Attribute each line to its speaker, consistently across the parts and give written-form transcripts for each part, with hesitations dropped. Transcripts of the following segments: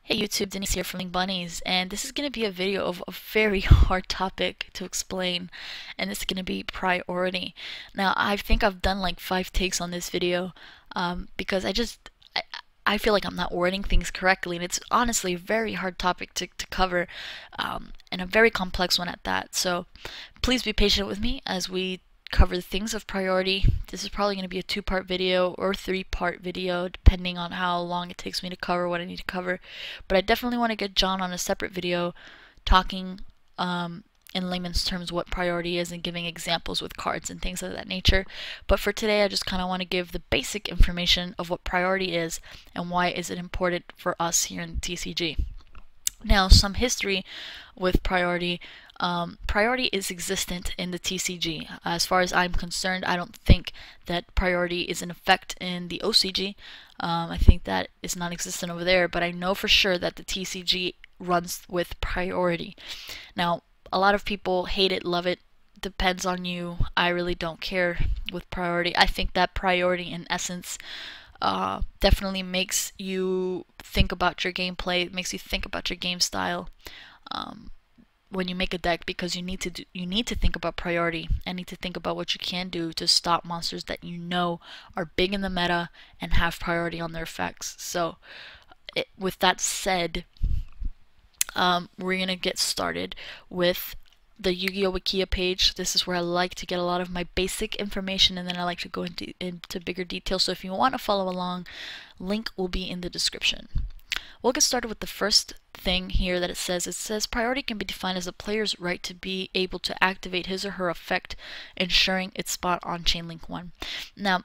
Speaker 1: Hey YouTube, Denise here from Link Bunnies, and this is going to be a video of a very hard topic to explain, and it's going to be priority. Now, I think I've done like 5 takes on this video because I feel like I'm not wording things correctly, and it's honestly a very hard topic to cover, and a very complex one at that. So please be patient with me as we cover the things of priority. This is probably going to be a 2-part video or 3-part video depending on how long it takes me to cover what I need to cover, but I definitely want to get John on a separate video talking in layman's terms what priority is and giving examples with cards and things of that nature. But for today I just kind of want to give the basic information of what priority is and why is it important for us here in TCG. Now, some history with priority. Priority is existent in the TCG. As far as I'm concerned, I don't think that priority is in effect in the OCG. I think that is non-existent over there, but I know for sure that the TCG runs with priority. Now, a lot of people hate it, love it, depends on you. I really don't care with priority. I think that priority in essence definitely makes you think about your gameplay, makes you think about your game style when you make a deck, because you need to think about priority and need to think about what you can do to stop monsters that you know are big in the meta and have priority on their effects. So with that said, we're gonna get started with the Yu-Gi-Oh! Wikia page. This is where I like to get a lot of my basic information, and then I like to go into bigger detail. So if you want to follow along, link will be in the description. We'll get started with the first thing here that it says priority can be defined as a player's right to be able to activate his or her effect, ensuring its spot on chain link 1. Now,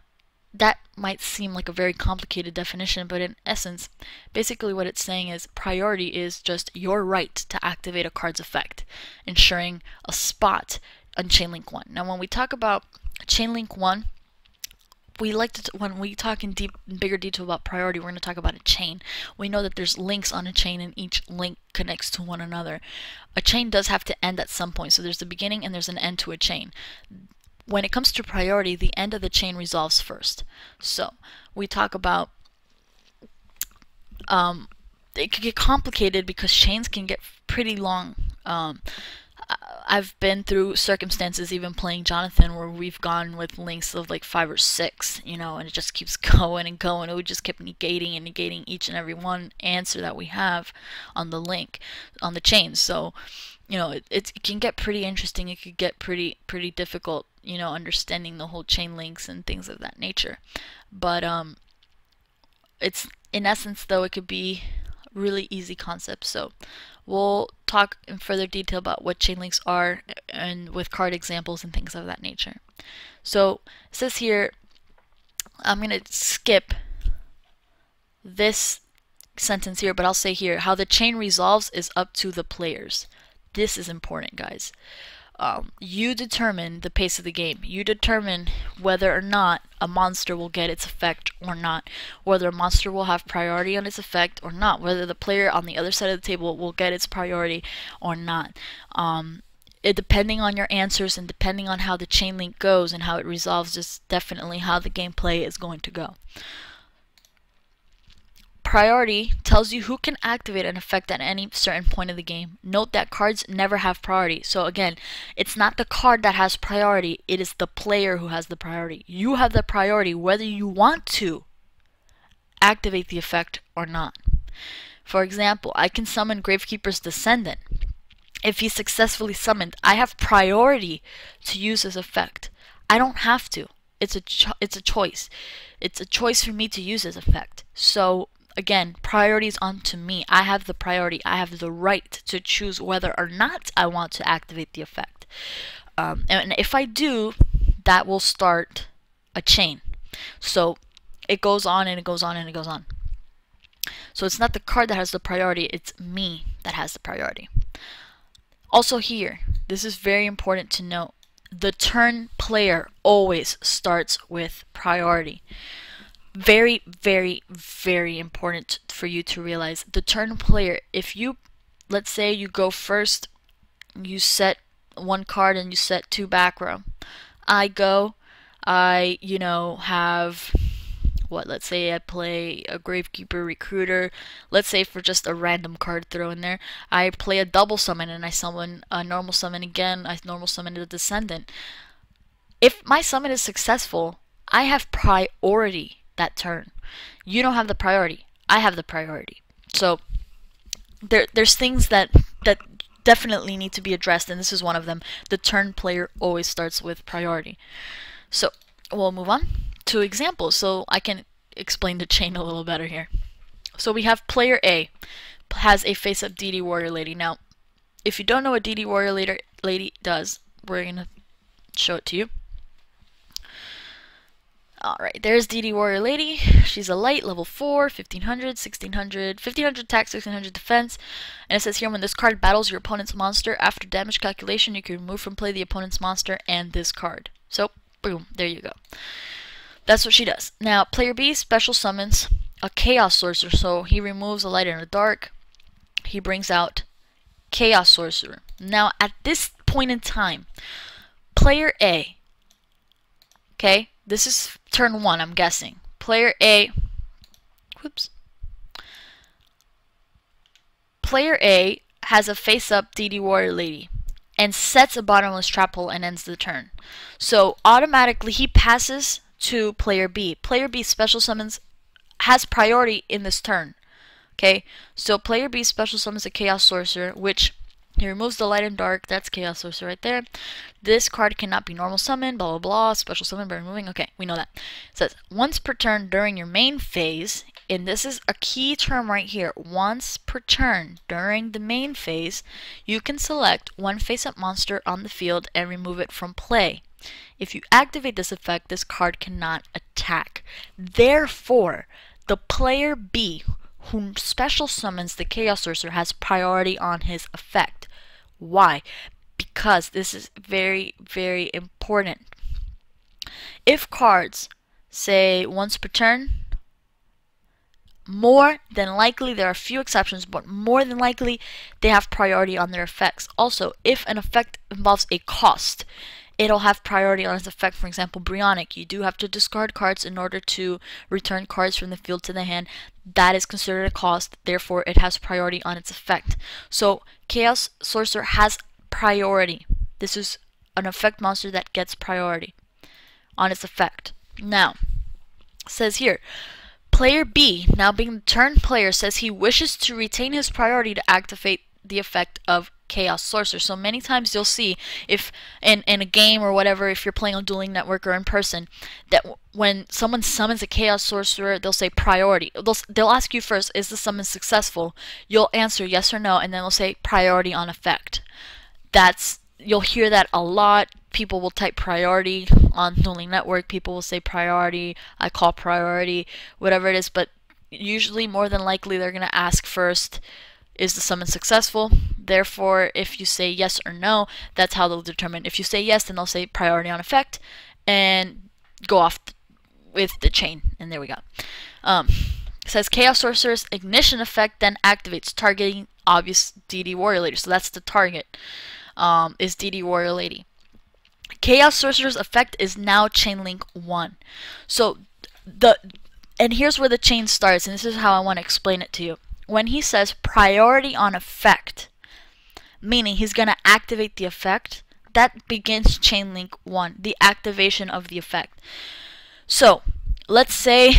Speaker 1: that might seem like a very complicated definition, but in essence, basically what it's saying is priority is just your right to activate a card's effect, ensuring a spot on chain link 1. Now, when we talk about chain link 1, we like to, when we talk in bigger detail about priority, we're going to talk about a chain. We know that there's links on a chain and each link connects to one another. A chain does have to end at some point, so there's the beginning and there's an end to a chain. When it comes to priority, the end of the chain resolves first. So we talk about it can get complicated because chains can get pretty long. I've been through circumstances even playing Jonathan where we've gone with links of like 5 or 6, you know, and it just keeps going and going. It would just keep negating and negating each and every one answer that we have on the link, on the chain. So, you know, it can get pretty interesting. It could get pretty difficult, you know, understanding the whole chain links and things of that nature. But it's, in essence though, it could be really easy concept. So we'll talk in further detail about what chain links are and with card examples and things of that nature. So it says here, I'm going to skip this sentence here, but I'll say here, how the chain resolves is up to the players. This is important, guys. You determine the pace of the game. You determine whether or not a monster will get its effect or not, whether a monster will have priority on its effect or not, whether the player on the other side of the table will get its priority or not. Depending on your answers and depending on how the chain link goes and how it resolves is definitely how the gameplay is going to go. Priority tells you who can activate an effect at any certain point of the game. Note that cards never have priority. So again, it's not the card that has priority, it is the player who has the priority. You have the priority whether you want to activate the effect or not. For example, I can summon Gravekeeper's Descendant. If he's successfully summoned, I have priority to use his effect. I don't have to. It's a choice. It's a choice for me to use his effect. So again, priority is on to me. I have the priority. I have the right to choose whether or not I want to activate the effect. And if I do, that will start a chain. So it goes on and it goes on and it goes on. So it's not the card that has the priority, it's me that has the priority. Also here, this is very important to note. The turn player always starts with priority. Very, very, very important for you to realize. The turn player, if you, let's say you go first, you set 1 card and you set 2 back row. I go, you know, have what, let's say I play a Gravekeeper Recruiter, let's say for just a random card throw in there, I play a double summon and I summon a normal summon again, I normal summon a Descendant. If my summon is successful, I have priority that turn. You don't have the priority. I have the priority. So there's things that definitely need to be addressed, and this is one of them. The turn player always starts with priority. So we'll move on to examples so I can explain the chain a little better here. So we have player A has a face-up DD Warrior Lady. Now, if you don't know what DD Warrior Lady does, we're going to show it to you. Alright, there's DD Warrior Lady. She's a light, level 4, 1500, 1600, 1500 attack, 1600 defense. And it says here, when this card battles your opponent's monster, after damage calculation, you can remove from play the opponent's monster and this card. So, boom, there you go. That's what she does. Now, player B special summons a Chaos Sorcerer. So, he removes a light and a dark. He brings out Chaos Sorcerer. Now, at this point in time, player A, okay, this is turn 1, I'm guessing. Player A, whoops. Player A has a face-up DD Warrior Lady and sets a bottomless trap hole and ends the turn. So automatically he passes to player B. Player B special summons has priority in this turn. Okay, so player B special summons a Chaos Sorcerer, which he removes the light and dark. That's Chaos Sorcerer right there. This card cannot be normal summon, blah blah blah, special summon by removing. Okay, we know that. It says once per turn during your main phase, and this is a key term right here. Once per turn during the main phase, you can select one face-up monster on the field and remove it from play. If you activate this effect, this card cannot attack. Therefore, the player B who special summons the Chaos Sorcerer has priority on his effect. Why? Because this is very, very important. If cards say once per turn, more than likely, there are a few exceptions, but more than likely they have priority on their effects. Also, if an effect involves a cost, it'll have priority on its effect. For example, Brionic, you do have to discard cards in order to return cards from the field to the hand. That is considered a cost, therefore it has priority on its effect. So Chaos Sorcerer has priority. This is an effect monster that gets priority on its effect. Now, it says here, player B, now being the turn player, says he wishes to retain his priority to activate the effect of Chaos Sorcerer. So many times you'll see, if in a game or whatever, if you're playing on Dueling Network or in person, that when someone summons a Chaos Sorcerer, they'll say priority. They'll ask you first, is the summon successful? You'll answer yes or no, and then they'll say priority on effect. You'll hear that a lot. People will type priority on Dueling Network. People will say priority. I call priority, whatever it is. But usually, more than likely, they're going to ask first, is the summon successful? Therefore, if you say yes or no, that's how they'll determine. If you say yes, then they'll say priority on effect and go off with the chain. And there we go. It says Chaos Sorcerer's ignition effect then activates, targeting obvious DD Warrior Lady. So that's the target, is DD Warrior Lady. Chaos Sorcerer's effect is now Chain Link 1. So and here's where the chain starts, and this is how I want to explain it to you. When he says priority on effect, meaning he's going to activate the effect, that begins Chain Link 1, the activation of the effect. So, let's say,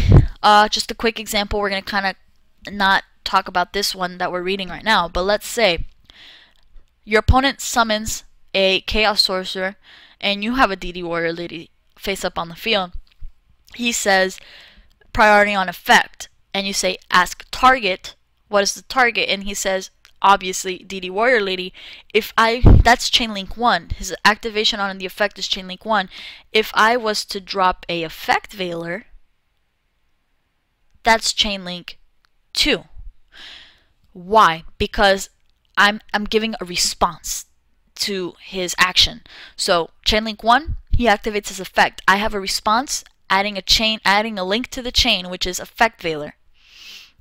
Speaker 1: just a quick example, we're going to kind of not talk about this one that we're reading right now, but let's say your opponent summons a Chaos Sorcerer, and you have a DD Warrior Lady face up on the field. He says priority on effect, and you say ask target, what is the target? And he says, obviously, DD Warrior Lady. That's Chain Link 1. His activation on the effect is Chain Link 1. If I was to drop a Effect Veiler, that's Chain Link 2. Why? Because I'm giving a response to his action. So Chain Link 1, he activates his effect. I have a response, adding a link to the chain, which is Effect Veiler.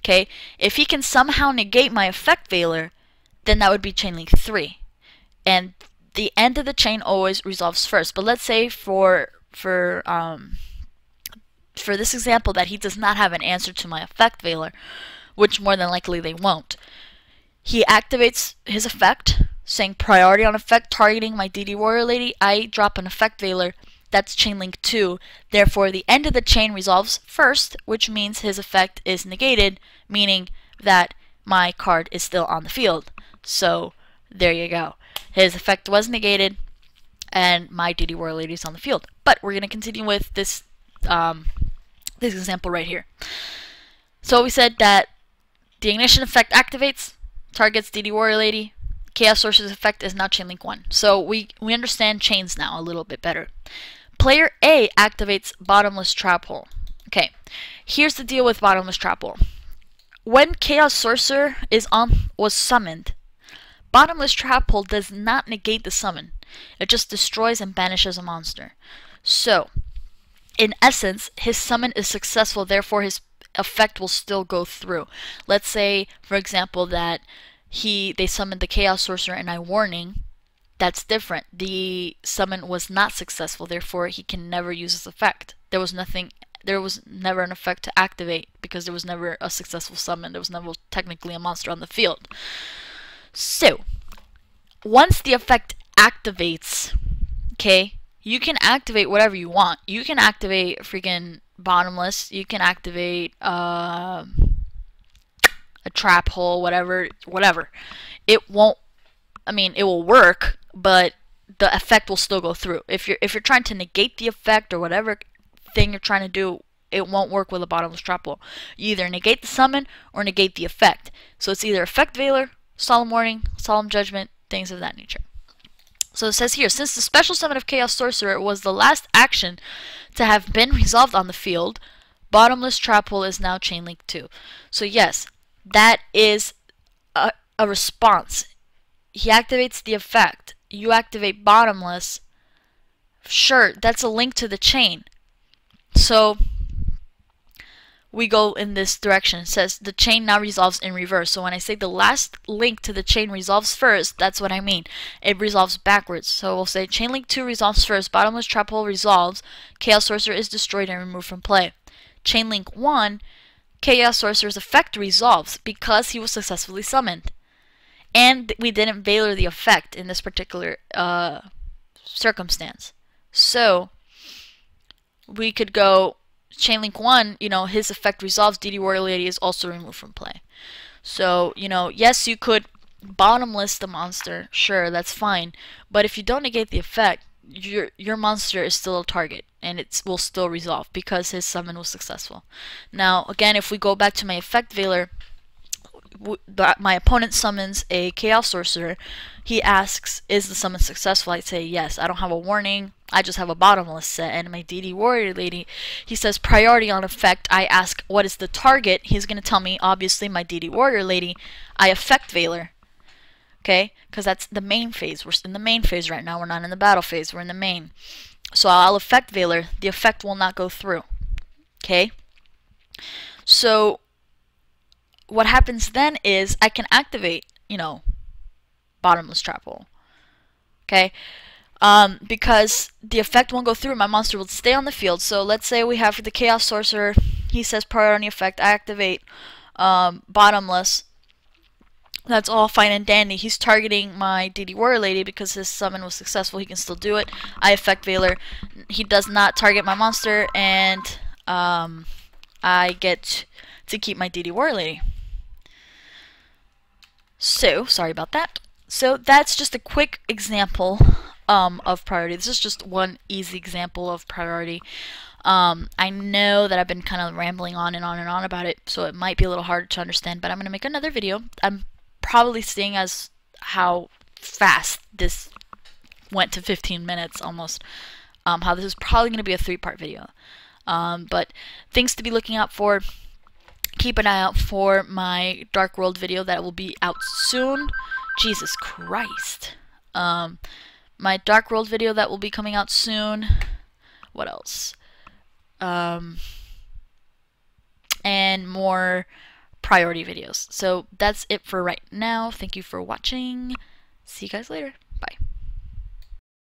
Speaker 1: Okay, if he can somehow negate my Effect Veiler, then that would be Chain Link 3. And the end of the chain always resolves first. But let's say for for this example that he does not have an answer to my effect veiler, which more than likely they won't. He activates his effect, saying priority on effect targeting my DD Warrior Lady. I drop an effect veiler. That's chain link 2. Therefore, the end of the chain resolves first, which means his effect is negated, meaning that my card is still on the field. So, there you go. His effect was negated, and my DD Warrior Lady is on the field. But we're going to continue with this this example right here. So we said that the ignition effect activates, targets DD Warrior Lady. Chaos Sorcerer's effect is now chain link 1. So we understand chains now a little bit better. Player A activates Bottomless Trap Hole. Okay, here's the deal with Bottomless Trap Hole. When Chaos Sorcerer was summoned, Bottomless Trap Hole does not negate the summon. It just destroys and banishes a monster. So, in essence, his summon is successful, therefore his effect will still go through. Let's say, for example, that they summoned the Chaos Sorcerer and I warning. That's different. The summon was not successful, therefore he can never use his effect. There was never an effect to activate because there was never a successful summon. There was never technically a monster on the field. So, once the effect activates, okay, you can activate whatever you want. You can activate freaking Bottomless. You can activate a trap hole, whatever. It won't. I mean, it will work, but the effect will still go through. If you're trying to negate the effect or whatever thing you're trying to do, it won't work with a Bottomless Trap Hole. You either negate the summon or negate the effect. So it's either Effect Veiler, Solemn Warning, Solemn Judgment, things of that nature. So it says here, since the special summon of Chaos Sorcerer was the last action to have been resolved on the field, Bottomless Trap Hole is now chain link 2. So yes, that is a response. He activates the effect. You activate Bottomless. Sure, that's a link to the chain. So we go in this direction. It says the chain now resolves in reverse. So when I say the last link to the chain resolves first, that's what I mean. It resolves backwards. So we'll say chain link 2 resolves first, Bottomless Trap Hole resolves, Chaos Sorcerer is destroyed and removed from play. Chain link 1, Chaos Sorcerer's effect resolves because he was successfully summoned. And we didn't veiler the effect in this particular circumstance. So we could go chain link 1, his effect resolves, DD Warrior Lady is also removed from play. So, yes, you could Bottomless the monster, sure, that's fine. But if you don't negate the effect, your monster is still a target, and it will still resolve because his summon was successful. Now, again, if we go back to my effect veiler, my opponent summons a Chaos Sorcerer. He asks, is the summon successful? I say yes. I don't have a warning. I just have a Bottomless set. And my DD Warrior Lady, he says priority on effect. I ask, what is the target? He's going to tell me, obviously, my DD Warrior Lady. I effect veiler. Okay? Because that's the main phase. We're in the main phase right now. We're not in the battle phase. We're in the main. So I'll effect veiler. The effect will not go through. Okay? So what happens then is I can activate, Bottomless Trap Hole. Okay? Because the effect won't go through, my monster will stay on the field. So let's say we have the Chaos Sorcerer. He says priority on the effect. I activate Bottomless. That's all fine and dandy. He's targeting my DD Warrior Lady because his summon was successful. He can still do it. I effect veiler. He does not target my monster, and I get to keep my DD Warrior Lady. So, sorry about that. So that's just a quick example of priority. This is just one easy example of priority. I know that I've been kind of rambling on and on and on about it, so it might be a little hard to understand, but I'm going to make another video. I'm probably seeing as how fast this went to 15 minutes almost, how this is probably going to be a 3-part video. But things to be looking out for. Keep an eye out for my Dark World video that will be out soon. Jesus Christ. My Dark World video that will be coming out soon. What else? And more priority videos. So that's it for right now. Thank you for watching. See you guys later.